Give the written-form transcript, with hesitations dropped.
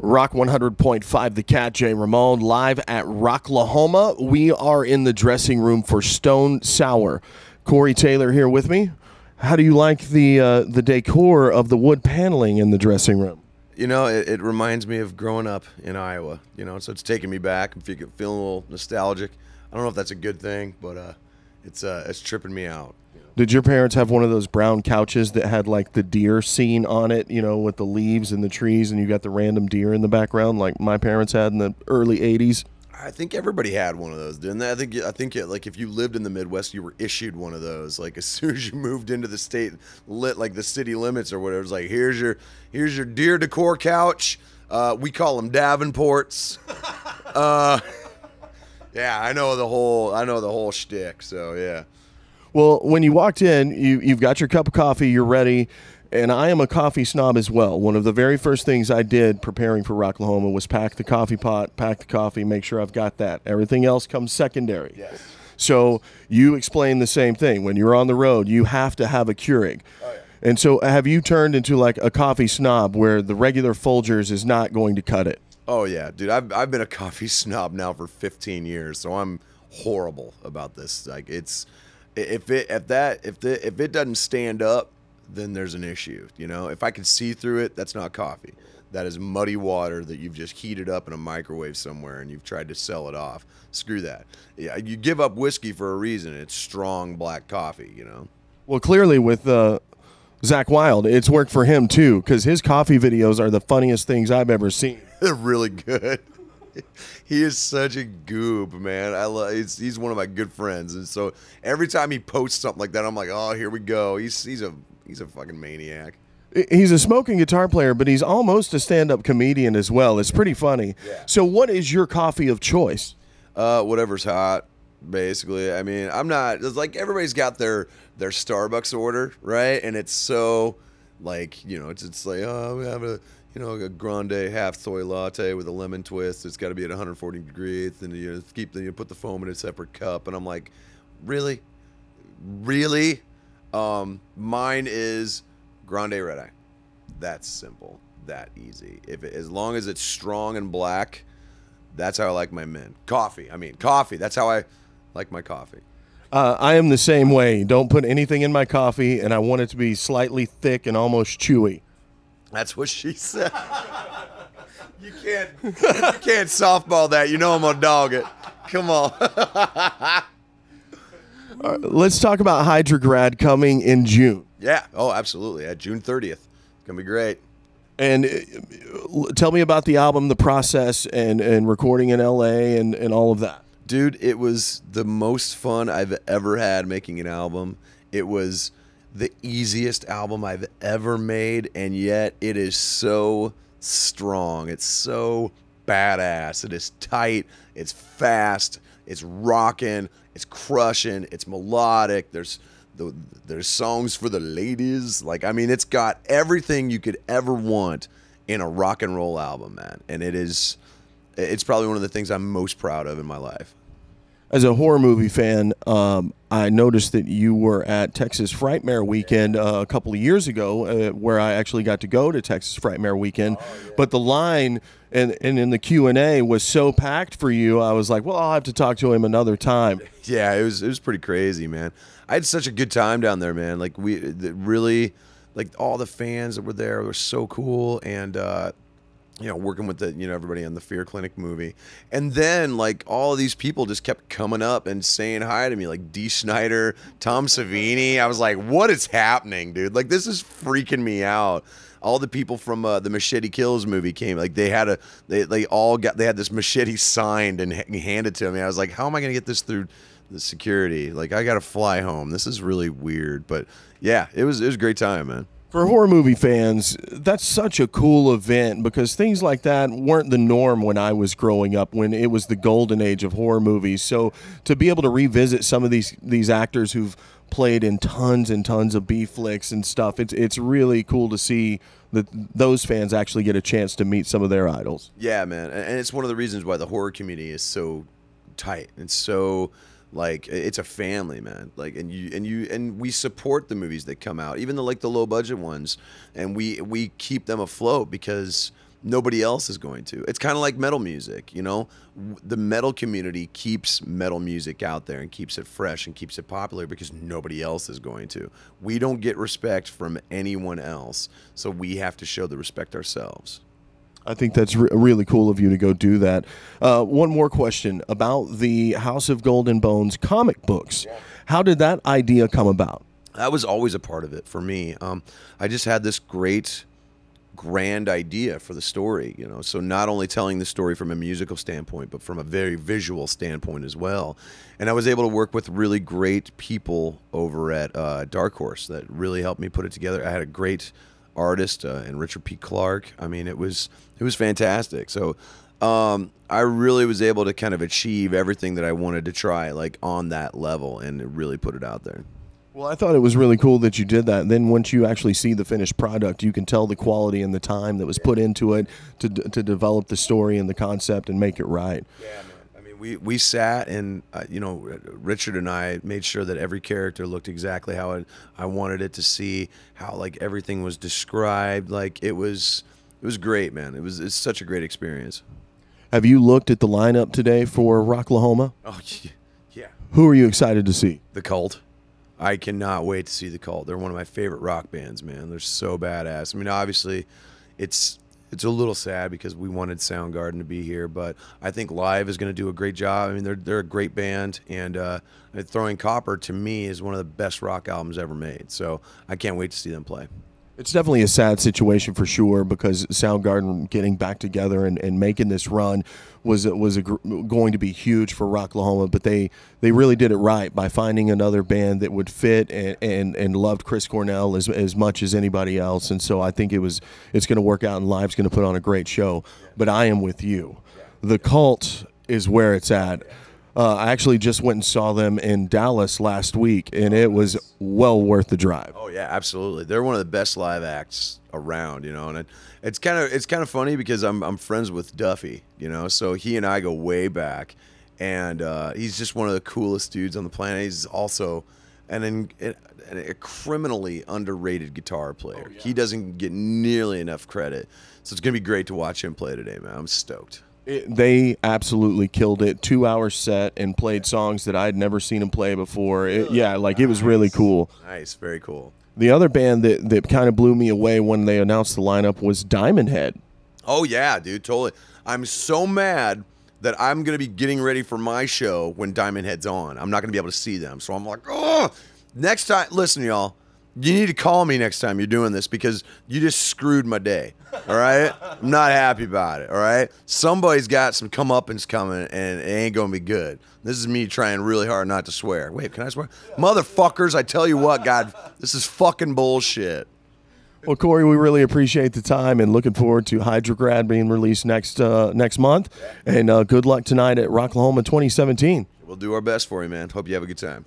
Rock 100.5 The Cat, Jay Ramone, live at Rocklahoma. We are in the dressing room for Stone Sour. Corey Taylor here with me. How do you like the decor of the wood paneling in the dressing room? You know, it reminds me of growing up in Iowa, you know, so it's taking me back. I'm feeling a little nostalgic. I don't know if that's a good thing, but it's tripping me out. Did your parents have one of those brown couches that had like the deer scene on it, you know, with the leaves and the trees and you got the random deer in the background like my parents had in the early 80s? I think everybody had one of those, didn't they? I think like if you lived in the Midwest, you were issued one of those. Like as soon as you moved into the state, like the city limits or whatever, it's like here's your deer decor couch. We call them Davenports. Yeah, I know the whole shtick. So yeah. Well, when you walked in, you've got your cup of coffee, you're ready, and I am a coffee snob as well. One of the very first things I did preparing for Rocklahoma was pack the coffee pot, pack the coffee, make sure I've got that. Everything else comes secondary. Yes. So you explain the same thing. When you're on the road, you have to have a Keurig. Oh, yeah. And so have you turned into like a coffee snob where the regular Folgers is not going to cut it? Oh yeah, dude. I've been a coffee snob now for 15 years, so I'm horrible about this. Like it's. If it doesn't stand up, then there's an issue. You know, if I can see through it, that's not coffee. That is muddy water that you've just heated up in a microwave somewhere and you've tried to sell it off. Screw that. Yeah, you give up whiskey for a reason. It's strong black coffee. You know. Well, clearly with Zach Wilde, it's worked for him too, because his coffee videos are the funniest things I've ever seen. They're really good. He is such a goob, man. He's one of my good friends, and so every time he posts something like that, I'm like, oh, here we go. He's a fucking maniac. He's a smoking guitar player, but he's almost a stand-up comedian as well. It's pretty funny. Yeah. So, what is your coffee of choice? Whatever's hot, basically. I mean, I'm not. It's like everybody's got their Starbucks order, right? And it's so like, you know, it's like, oh, we have a grande half soy latte with a lemon twist. It's got to be at 140 degrees, and you put the foam in a separate cup. And I'm like, really? Mine is grande red eye. That's simple, that easy. As long as it's strong and black, that's how I like my men. Coffee. That's how I like my coffee. I am the same way. Don't put anything in my coffee, and I want it to be slightly thick and almost chewy. That's what she said. You can't softball that. You know I'm gonna dog it. Come on. Let's talk about Hydrograd coming in June. Yeah. Oh, absolutely. At June 30th. It's gonna be great. And tell me about the album, the process, and recording in LA and all of that. Dude, it was the most fun I've ever had making an album. It was the easiest album I've ever made, and yet it is so strong. It's so badass. It is tight. It's fast. It's rocking. It's crushing. It's melodic. There's songs for the ladies. Like, I mean, it's got everything you could ever want in a rock and roll album, man. And it's probably one of the things I'm most proud of in my life. As a horror movie fan, I noticed that you were at Texas Frightmare Weekend a couple of years ago, where I actually got to go to Texas Frightmare Weekend. Oh, yeah. But the line and in the Q&A was so packed for you, I was like, well, I'll have to talk to him another time. Yeah, it was pretty crazy, man. I had such a good time down there, man. Like really, like all the fans that were there were so cool, and you know, working with everybody on the Fear Clinic movie. And then like all of these people just kept coming up and saying hi to me, like Dee Snider, Tom Savini. I was like, what is happening, dude? Like, this is freaking me out. All the people from the Machete Kills movie came. Like they had this machete signed and handed to me. I was like, how am I going to get this through the security? Like, I got to fly home. This is really weird. But yeah, it was a great time, man. For horror movie fans, that's such a cool event because things like that weren't the norm when I was growing up, when it was the golden age of horror movies. So to be able to revisit some of these actors who've played in tons and tons of B flicks and stuff, it's really cool to see that those fans actually get a chance to meet some of their idols. Yeah, man, and it's one of the reasons why the horror community is so tight and so Like, it's a family, man. Like, and we support the movies that come out, even the low budget ones, and we keep them afloat because nobody else is going to. It's kind of like metal music, you know? The metal community keeps metal music out there and keeps it fresh and keeps it popular because nobody else is going to. We don't get respect from anyone else, so we have to show the respect ourselves. I think that's really cool of you to go do that. One more question about the House of Golden Bones comic books. How did that idea come about? That was always a part of it for me. I just had this great, grand idea for the story, you know. So not only telling the story from a musical standpoint, but from a very visual standpoint as well. And I was able to work with really great people over at Dark Horse that really helped me put it together. I had a great artist and Richard P. Clark. I mean, it was fantastic. So I really was able to kind of achieve everything that I wanted to try, like on that level, and really put it out there. Well, I thought it was really cool that you did that. And then once you actually see the finished product, you can tell the quality and the time that was put into it to develop the story and the concept and make it right. Yeah, man. I mean, we sat and, you know, Richard and I made sure that every character looked exactly how I wanted it to see, how, like, everything was described. Like, it was great, man. It's such a great experience. Have you looked at the lineup today for Rocklahoma? Oh, yeah. Who are you excited to see? The Cult. I cannot wait to see The Cult. They're one of my favorite rock bands, man. They're so badass. I mean, obviously, it's a little sad because we wanted Soundgarden to be here, but I think live is going to do a great job. I mean, they're a great band, and Throwing Copper, to me, is one of the best rock albums ever made. So I can't wait to see them play. It's definitely a sad situation for sure, because Soundgarden getting back together and making this run was going to be huge for Rocklahoma, but they really did it right by finding another band that would fit and loved Chris Cornell as much as anybody else. And so I think it's going to work out, and Live's going to put on a great show. But I am with you. The Cult is where it's at. I actually just went and saw them in Dallas last week, and it was well worth the drive. Oh yeah, absolutely. They're one of the best live acts around, you know. And it's kind of funny because I'm friends with Duffy, you know. So he and I go way back, and he's just one of the coolest dudes on the planet. He's also a criminally underrated guitar player. Oh, yeah. He doesn't get nearly enough credit, so it's gonna be great to watch him play today, man. I'm stoked. They absolutely killed it. 2-hour set and played songs that I'd never seen them play before. It was really cool. Nice, very cool. The other band that kind of blew me away when they announced the lineup was Diamond Head. Oh yeah, dude, totally. I'm so mad that I'm gonna be getting ready for my show when Diamond Head's on. I'm not gonna be able to see them, so I'm like, oh. Next time, listen, y'all. You need to call me next time you're doing this because you just screwed my day, all right? I'm not happy about it, all right? Somebody's got some comeuppance coming, and it ain't going to be good. This is me trying really hard not to swear. Wait, can I swear? Motherfuckers, I tell you what, God, this is fucking bullshit. Well, Corey, we really appreciate the time and looking forward to Hydrograd being released next month. And good luck tonight at Rocklahoma 2017. We'll do our best for you, man. Hope you have a good time.